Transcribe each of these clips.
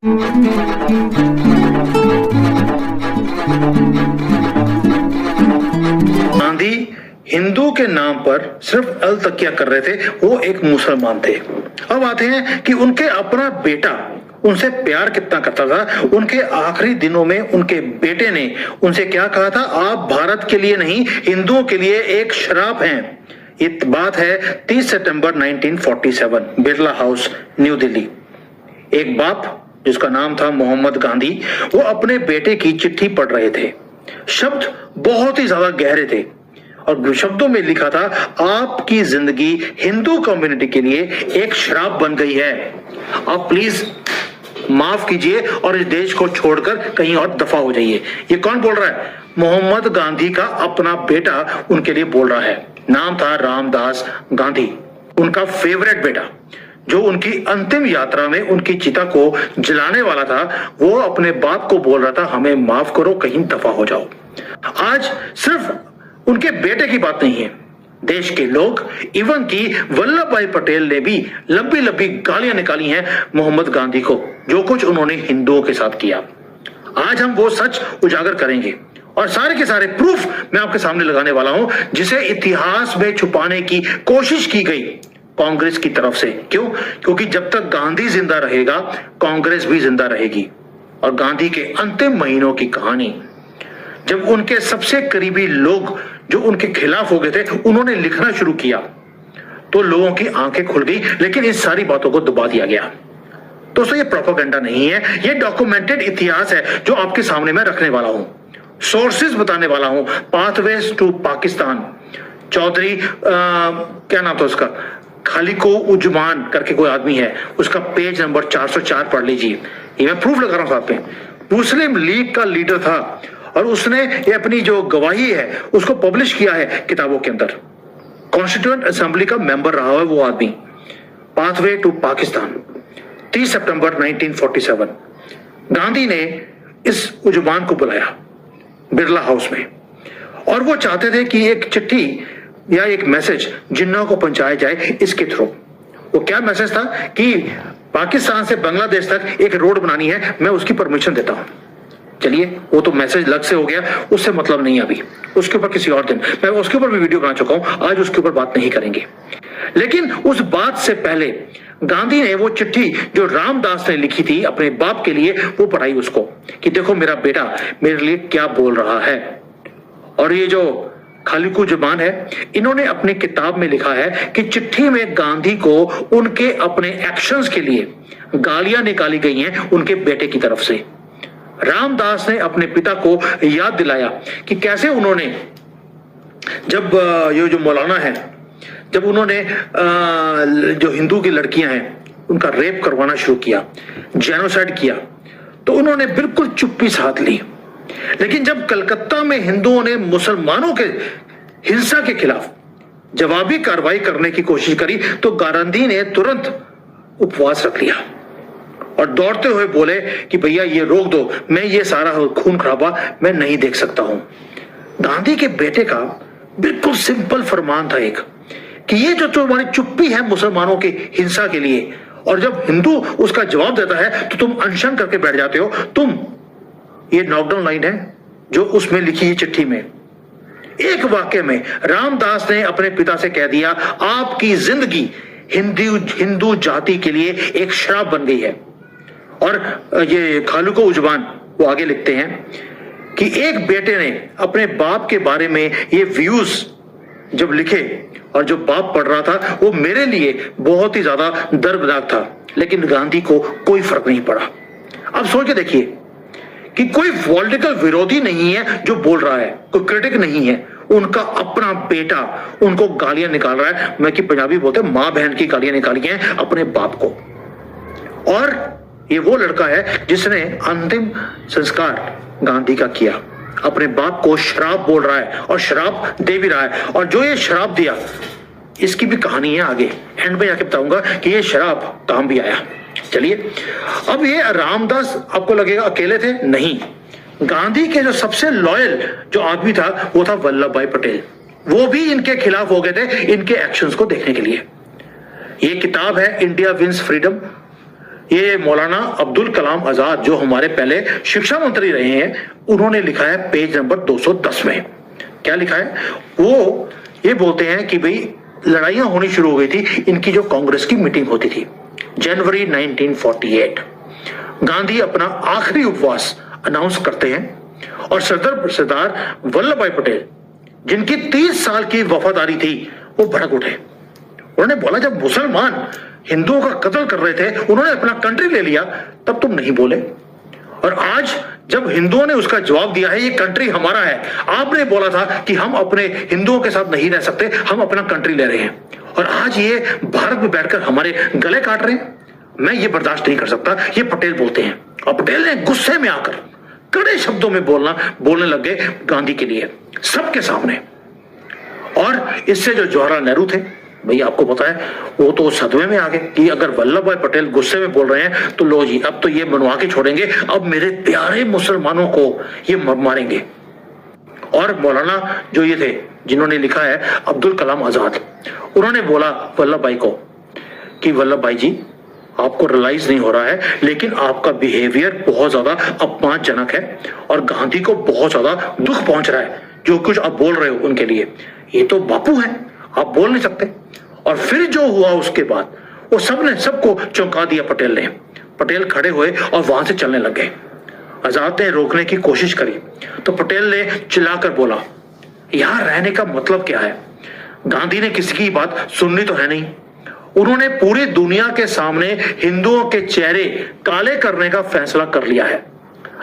गांधी हिंदू के नाम पर सिर्फ अल तकिया कर रहे थे, वो एक मुसलमान थे। अब आते हैं कि उनके अपना बेटा उनसे प्यार कितना करता था। उनके आखिरी दिनों में उनके बेटे ने उनसे क्या कहा था, आप भारत के लिए नहीं हिंदुओं के लिए एक श्राप हैं। ये बात है 30 सितंबर 1947, बिरला हाउस, न्यू दिल्ली। एक बाप जिसका नाम था मोहम्मद गांधी, वो अपने बेटे की चिट्ठी पढ़ रहे थे। शब्द बहुत ही ज्यादा गहरे थे और शब्दों में लिखा था, आपकी जिंदगी हिंदू कम्युनिटी के लिए एक श्राप बन गई है, आप प्लीज माफ कीजिए और इस देश को छोड़कर कहीं और दफा हो जाइए। ये कौन बोल रहा है? मोहम्मद गांधी का अपना बेटा उनके लिए बोल रहा है। नाम था रामदास गांधी, उनका फेवरेट बेटा, जो उनकी अंतिम यात्रा में उनकी चिता को जलाने वाला था। वो अपने बाप को बोल रहा था, हमें माफ करो, कहीं दफा हो जाओ। आज सिर्फ उनके बेटे की बात नहीं है, देश के लोग, इवन की वल्लभ भाई पटेल ने भी लंबी लंबी गालियां निकाली हैं मोहम्मद गांधी को, जो कुछ उन्होंने हिंदुओं के साथ किया। आज हम वो सच उजागर करेंगे और सारे के सारे प्रूफ मैं आपके सामने लगाने वाला हूं, जिसे इतिहास में छुपाने की कोशिश की गई कांग्रेस की तरफ से। क्यों? क्योंकि जब तक गांधी जिंदा रहेगा, कांग्रेस भी जिंदा रहेगी। और गांधी के अंतिम महीनों की कहानी, जब उनके सबसे करीबी लोग जो उनके खिलाफ हो गए थे, उन्होंने लिखना शुरू किया, तो लोगों की आंखें खुल गई, लेकिन इस सारी बातों को दबा दिया गया। दोस्तों, ये प्रोपेगेंडा नहीं है, ये डॉक्यूमेंटेड इतिहास है जो आपके सामने मैं रखने वाला हूं, सोर्सेज बताने वाला हूं। पाथवेज टू पाकिस्तान, चौधरी क्या नाम था उसका, खालिको उजमान करके कोई आदमी है, उसका पेज नंबर 404 पढ़ लीजिए। ये मैं प्रूफ लगा रहा हूं साथ में। मुस्लिम लीग का लीडर था और उसने ये अपनी जो गवाही है उसको पब्लिश किया है किताबों के अंदर। कॉन्स्टिट्यूएंट असेंबली का मेंबर रहा है वो आदमी। पाथवे टू पाकिस्तान, 30 सितंबर 1947। गांधी ने इस उजमान को बुलाया बिरला हाउस में, और वो चाहते थे कि एक चिट्ठी या एक मैसेज जिन्ना को पहुंचाया जाए इसके थ्रू। वो क्या मैसेज था कि पाकिस्तान से बांग्लादेश तक एक रोड बनानी है, मैं उसकी परमिशन देता हूं। चलिए, वो तो मैसेज अलग से हो गया, उससे मतलब नहीं अभी, उसके ऊपर किसी और दिन, मैं उसके ऊपर भी वीडियो बना चुका हूं, आज उसके ऊपर बात नहीं करेंगे। लेकिन उस बात से पहले गांधी ने वो चिट्ठी जो रामदास ने लिखी थी अपने बाप के लिए, वो पढ़ाई उसको कि देखो मेरा बेटा मेरे लिए क्या बोल रहा है। और ये जो खालिको जुबान है, इन्होंने अपनी किताब में लिखा है कि चिट्ठी में गांधी को उनके अपने एक्शंस के लिए गालियां निकाली गई हैं उनके बेटे की तरफ से। रामदास ने अपने पिता को याद दिलाया कि कैसे उन्होंने, जब ये जो मौलाना है, जब उन्होंने जो हिंदू की लड़कियां हैं उनका रेप करवाना शुरू किया, जेनोसाइड किया, तो उन्होंने बिल्कुल चुप्पी साध ली। लेकिन जब कलकत्ता में हिंदुओं ने मुसलमानों के हिंसा के खिलाफ जवाबी कार्रवाई करने की कोशिश करी, तो गांधी ने तुरंत उपवास रख लिया और दौड़ते हुए बोले कि भैया ये रोक दो, मैं ये सारा खून खराबा मैं नहीं देख सकता हूं। गांधी के बेटे का बिल्कुल सिंपल फरमान था एक, कि ये जो तुम्हारी चुप्पी है मुसलमानों की हिंसा के लिए, और जब हिंदू उसका जवाब देता है तो तुम अनशन करके बैठ जाते हो। तुम, ये नॉकडाउन लाइन है जो उसमें लिखी है चिट्ठी में। एक वाक्य में रामदास ने अपने पिता से कह दिया, आपकी जिंदगी हिंदू जाति के लिए एक श्राप बन गई है। और ये खालिको उजमान वो आगे लिखते हैं कि एक बेटे ने अपने बाप के बारे में ये व्यूज जब लिखे, और जो बाप पढ़ रहा था वो मेरे लिए बहुत ही ज्यादा दर्दनाक था, लेकिन गांधी को कोई फर्क नहीं पड़ा। अब सोच के देखिए कि कोई पॉलिटिकल विरोधी नहीं है जो बोल रहा है, कोई क्रिटिक नहीं है, उनका अपना बेटा उनको गालियां निकाल रहा है। मैं कि पंजाबी बोलते हैं मां बहन की गालियां निकाली हैं अपने बाप को। और ये वो लड़का है जिसने अंतिम संस्कार गांधी का किया, अपने बाप को श्राप बोल रहा है और श्राप दे भी रहा है। और जो ये श्राप दिया, इसकी भी कहानी है आगे, एंड में जाके बताऊंगा कि ये श्राप काम भी आया। चलिए, अब ये रामदास आपको लगेगा अकेले थे, नहीं, गांधी के जो सबसे लॉयल जो आदमी था वो था वल्लभ भाई पटेल। वो भी इनके खिलाफ हो गए थे इनके एक्शंस को देखने के लिए। ये किताब है इंडिया विंस फ्रीडम, ये मौलाना अब्दुल कलाम आजाद जो हमारे पहले शिक्षा मंत्री रहे हैं, उन्होंने लिखा है पेज नंबर 210 में। क्या लिखा है? वो ये बोलते हैं कि भाई लड़ाइयां होनी शुरू हो गई थी इनकी जो कांग्रेस की मीटिंग होती थी जनवरी 1948। गांधी अपना आखिरी उपवास अनाउंस करते हैं और सरदार वल्लभ भाई पटेल जिनकी 30 साल की वफादारी थी वो भड़क उठे। उन्होंने बोला जब मुसलमान हिंदुओं का कत्ल कर रहे थे, उन्होंने अपना कंट्री ले लिया, तब तुम नहीं बोले। और आज जब हिंदुओं ने उसका जवाब दिया है ये कंट्री हमारा है, आपने बोला था कि हम अपने हिंदुओं के साथ नहीं रह सकते, हम अपना कंट्री ले रहे हैं, और आज ये भारत में बैठकर हमारे गले काट रहे हैं, मैं ये बर्दाश्त नहीं कर सकता। ये पटेल बोलते हैं। और पटेल ने गुस्से में आकर कड़े शब्दों में बोलने लगे गांधी के लिए सबके सामने। और इससे जो जवाहरलाल नेहरू थे, भाई आपको पता है वो तो सदमे में आ गए कि अगर वल्लभ भाई पटेल गुस्से में बोल रहे हैं तो लो जी अब तो ये मनवा के छोड़ेंगे, अब मेरे प्यारे मुसलमानों को ये मारेंगे। और मौलाना जो ये थे जिन्होंने लिखा है अब्दुल कलाम आजाद, उन्होंने बोला वल्लभ भाई को कि वल्लभ भाई जी आपको रियलाइज नहीं हो रहा है लेकिन आपका बिहेवियर बहुत ज्यादा अपमानजनक है और गांधी को बहुत ज्यादा दुख पहुंच रहा है जो कुछ आप बोल रहे हो उनके लिए। ये तो बापू है, आप बोल नहीं सकते। और फिर जो हुआ उसके बाद वो सबको चौंका दिया पटेल ने। पटेल खड़े हुए और वहां से चलने लग गए। आजाद ने रोकने की कोशिश करी तो पटेल ने चिल्लाकर बोला यहां रहने का मतलब क्या है? गांधी ने किसी की बात सुननी तो है नहीं। उन्होंने पूरी दुनिया के सामने हिंदुओं के चेहरे काले करने का फैसला कर लिया है।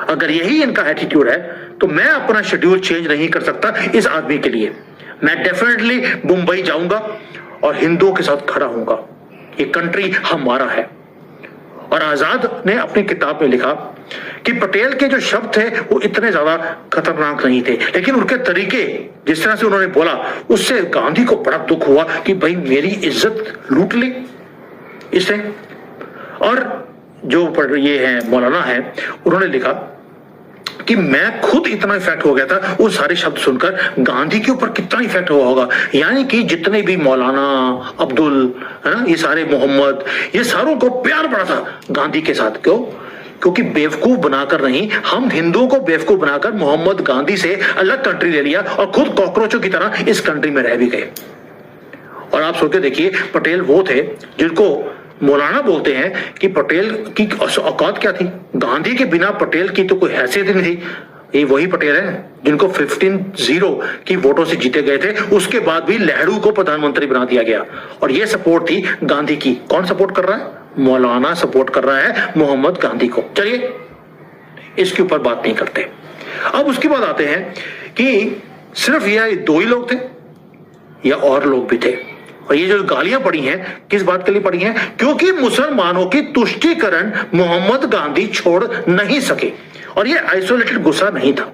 अगर यही इनका एटीट्यूड है तो मैं अपना शेड्यूल चेंज नहीं कर सकता इस आदमी के लिए। मैं डेफिनेटली मुंबई जाऊंगा और हिंदुओं के साथ खड़ा होऊंगा। ये कंट्री हमारा है। और आजाद ने अपनी किताब में लिखा कि पटेल के जो शब्द थे वो इतने ज्यादा खतरनाक नहीं थे, लेकिन उनके तरीके जिस तरह से उन्होंने बोला उससे गांधी को बड़ा दुख हुआ कि भाई मेरी इज्जत लूट ली इसने। और जो ये है मौलाना है, उन्होंने लिखा कि मैं खुद इतना इफेक्ट हो गया था वो सारे शब्द सुनकर, गांधी के ऊपर कितना इफेक्ट हुआ होगा। यानी कि जितने भी मौलाना अब्दुल है ना, ये सारे मोहम्मद, ये सारों को प्यार पड़ा था गांधी के साथ। क्यों? क्योंकि बेवकूफ बनाकर नहीं, हम हिंदुओं को बेवकूफ बनाकर मोहम्मद गांधी से अलग कंट्री ले लिया और खुद कॉकरोचों की तरह इस कंट्री में रह भी गए। और आप सोच के देखिए पटेल वो थे जिनको मौलाना बोलते हैं कि पटेल की औकात क्या थी। गांधी के बिना पटेल की तो कोई हैसियत ही नहीं थी। ये वही पटेल है जिनको 15-0 की वोटों से जीते गए थे, उसके बाद भी नेहरू को प्रधानमंत्री बना दिया गया। और ये सपोर्ट थी गांधी की। कौन सपोर्ट कर रहा है? मौलाना सपोर्ट कर रहा है मोहम्मद गांधी को। चलिए इसके ऊपर बात नहीं करते। अब उसके बाद आते हैं कि सिर्फ ये दो ही लोग थे या और लोग भी थे। और ये जो गालियां पड़ी हैं किस बात के लिए पड़ी हैं? क्योंकि मुसलमानों की तुष्टीकरण मोहम्मद गांधी छोड़ नहीं सके। और ये आइसोलेटेड गुस्सा नहीं था।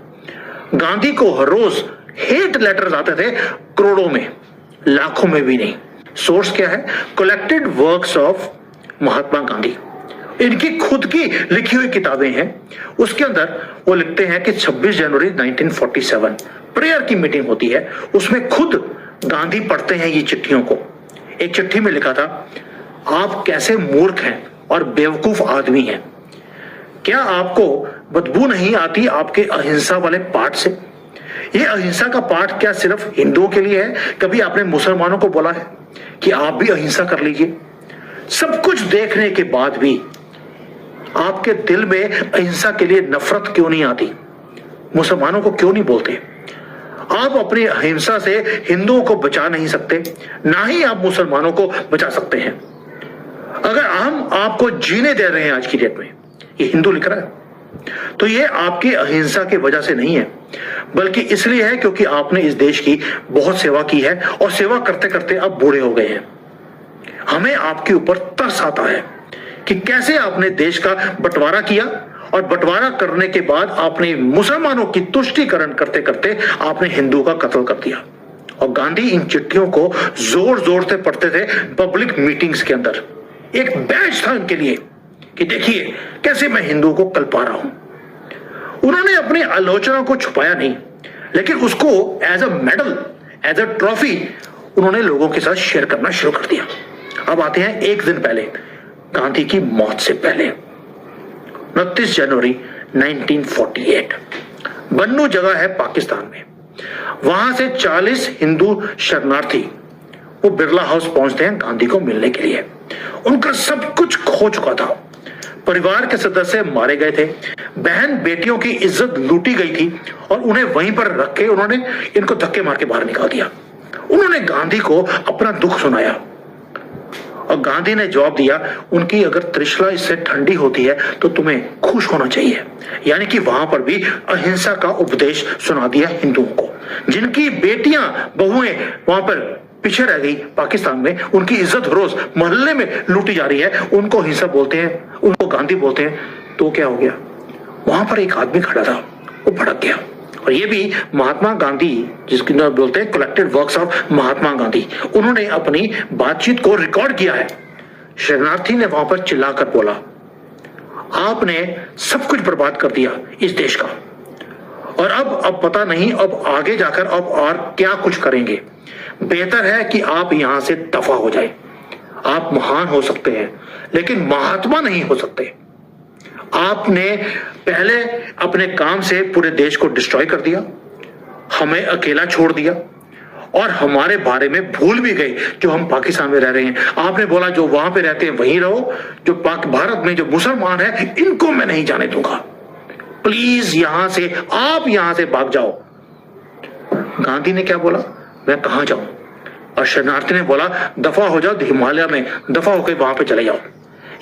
गांधी को हर रोज हेट लेटर्स आते थे, करोड़ों में, लाखों में भी नहीं। सोर्स क्या है? Collected works of Mahatma Gandhi. इनकी खुद की लिखी हुई किताबें हैं। उसके अंदर वो लिखते हैं कि 26 जनवरी 1947 प्रेयर की मीटिंग होती है, उसमें खुद गांधी पढ़ते हैं ये चिट्ठियों को। एक चिट्ठी में लिखा था, आप कैसे मूर्ख हैं और बेवकूफ आदमी हैं। क्या आपको बदबू नहीं आती आपके अहिंसा वाले पाठ से? ये अहिंसा का पाठ क्या सिर्फ हिंदुओं के लिए है? कभी आपने मुसलमानों को बोला है कि आप भी अहिंसा कर लीजिए? सब कुछ देखने के बाद भी आपके दिल में अहिंसा के लिए नफरत क्यों नहीं आती? मुसलमानों को क्यों नहीं बोलते? आप अपनी अहिंसा से हिंदुओं को बचा नहीं सकते, ना ही आप मुसलमानों को बचा सकते हैं। अगर हम आपको जीने दे रहे हैं आज की डेट में, ये हिंदू लिख रहा है, तो ये आपकी अहिंसा की वजह से नहीं है, बल्कि इसलिए है क्योंकि आपने इस देश की बहुत सेवा की है और सेवा करते करते आप बूढ़े हो गए हैं। हमें आपके ऊपर तरस आता है कि कैसे आपने देश का बंटवारा किया और बंटवारा करने के बाद आपने मुसलमानों की तुष्टीकरण करते करते आपने हिंदू का कत्ल कर दिया। और गांधी इन चिट्ठियों को जोर जोर से पढ़ते थे पब्लिक मीटिंग्स के अंदर। एक बैच था उनके लिए कि देखिए कैसे मैं हिंदुओं को कल पा रहा हूं। उन्होंने अपनी आलोचना को छुपाया नहीं, लेकिन उसको as a medal, as a trophy उन्होंने लोगों के साथ शेयर करना शुरू कर दिया। अब आते हैं एक दिन पहले गांधी की मौत से पहले। 29 जनवरी 1948 बन्नू जगह है पाकिस्तान में। वहां से 40 हिंदू शरणार्थी वो बिरला हाउस पहुंचते हैं गांधी को मिलने के लिए। उनका सब कुछ खो चुका था। परिवार के सदस्य मारे गए थे, बहन बेटियों की इज्जत लूटी गई थी और उन्हें वहीं पर रख के उन्होंने इनको धक्के मार के बाहर निकाल दिया। उन्होंने गांधी को अपना दुख सुनाया और गांधी ने जवाब दिया, उनकी अगर त्रिशला इससे ठंडी होती है तो तुम्हें खुश होना चाहिए। यानी कि वहां पर भी अहिंसा का उपदेश सुना दिया हिंदुओं को। जिनकी बेटियां बहुएं वहां पर पीछे रह गई पाकिस्तान में, उनकी इज्जत रोज मोहल्ले में लूटी जा रही है, उनको हिंसा बोलते हैं, उनको गांधी बोलते हैं। तो क्या हो गया, वहां पर एक आदमी खड़ा था, वो भड़क गया। और ये भी महात्मा गांधी, जिसकी नाम बोलते हैं collected works of Mahatma Gandhi, उन्होंने अपनी बातचीत को रिकॉर्ड किया है। शरणार्थी ने वहां पर चिल्लाकर बोला, आपने सब कुछ बर्बाद कर दिया इस देश का, और अब पता नहीं अब आगे जाकर अब और क्या कुछ करेंगे। बेहतर है कि आप यहां से दफा हो जाए। आप महान हो सकते हैं लेकिन महात्मा नहीं हो सकते। आपने पहले अपने काम से पूरे देश को डिस्ट्रॉय कर दिया, हमें अकेला छोड़ दिया और हमारे बारे में भूल भी गए जो हम पाकिस्तान में रह रहे हैं। आपने बोला जो वहां पे रहते हैं वहीं रहो, जो भारत में जो मुसलमान है इनको मैं नहीं जाने दूंगा, प्लीज यहां से आप यहां से भाग जाओ। गांधी ने क्या बोला, मैं कहां जाऊं? और शरणार्थी ने बोला, दफा हो जाओ हिमालय में, दफा होकर वहां पे चले जाओ।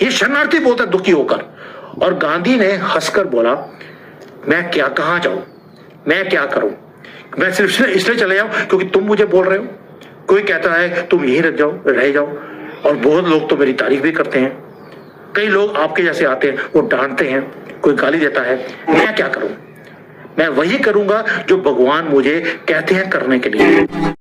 ये शरणार्थी बोलता दुखी होकर। और गांधी ने हंसकर बोला, मैं क्या कहां जाऊं, मैं क्या करूं, मैं सिर्फ इसलिए चले जाऊं क्योंकि तुम मुझे बोल रहे हो। कोई कहता है तुम यहीं रह जाओ, और बहुत लोग तो मेरी तारीफ भी करते हैं। कई लोग आपके जैसे आते हैं, वो डांटते हैं, कोई गाली देता है। मैं क्या करूं? मैं वही करूंगा जो भगवान मुझे कहते हैं करने के लिए।